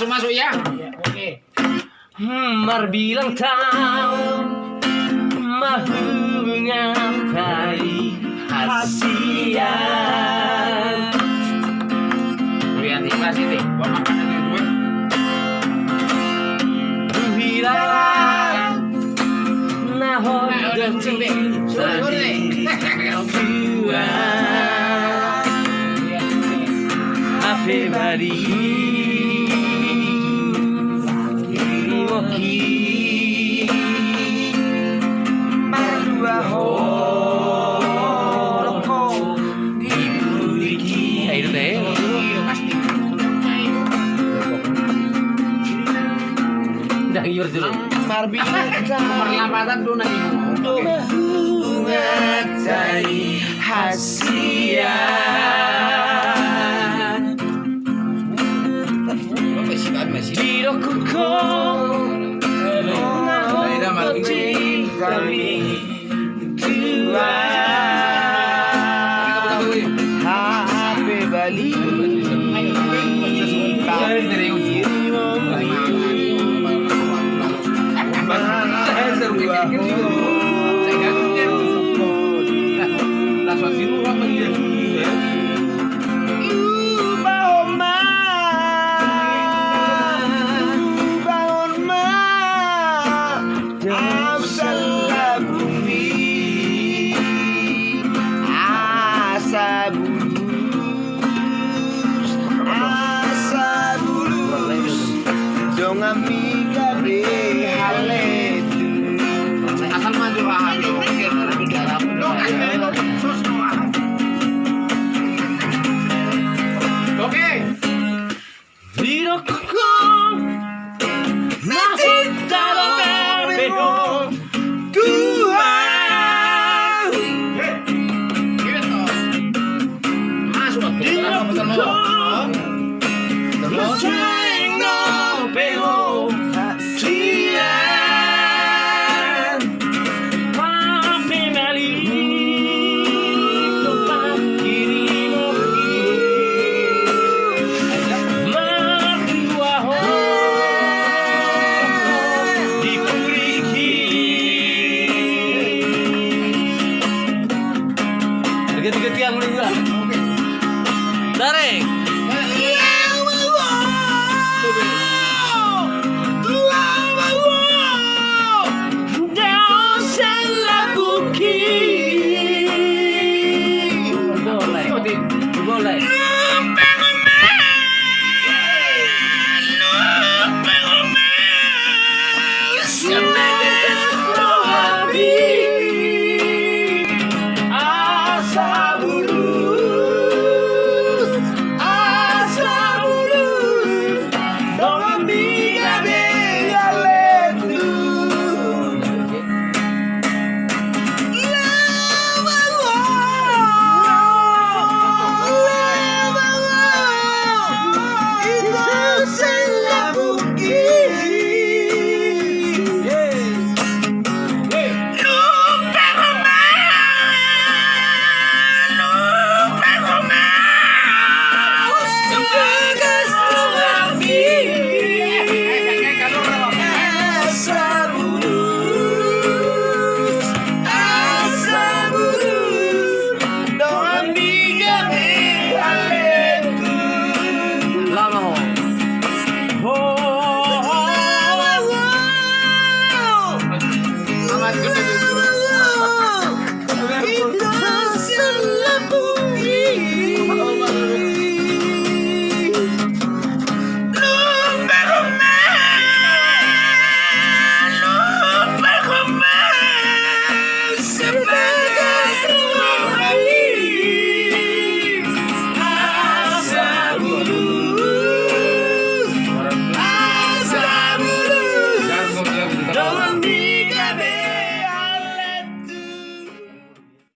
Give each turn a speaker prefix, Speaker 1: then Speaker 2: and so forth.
Speaker 1: masuk ya.
Speaker 2: Oke.
Speaker 3: Mar bilang tahu mahu mengatai hasian.
Speaker 1: Berian ikhlas ini. Buat makanan itu gue.
Speaker 3: Hilang nahon demi dua Happy body Terimakasih Berdua holoko Dibuliki itu deh udah giur dulu
Speaker 2: Marbi
Speaker 1: Perlambatan dulu nanti.
Speaker 3: mengatai hasian di dokuku nahon kami dua Happy Bali amiga behaletu
Speaker 1: Asal maju lah. Oke.
Speaker 3: Hidupku masih dalam bebeho Tuhan
Speaker 1: Masuk.
Speaker 3: Hidupku masih no beho hasian Happy Bali Lupa kirimu Berdua dipuriki Ganti-gantian mulai juga tarik boleh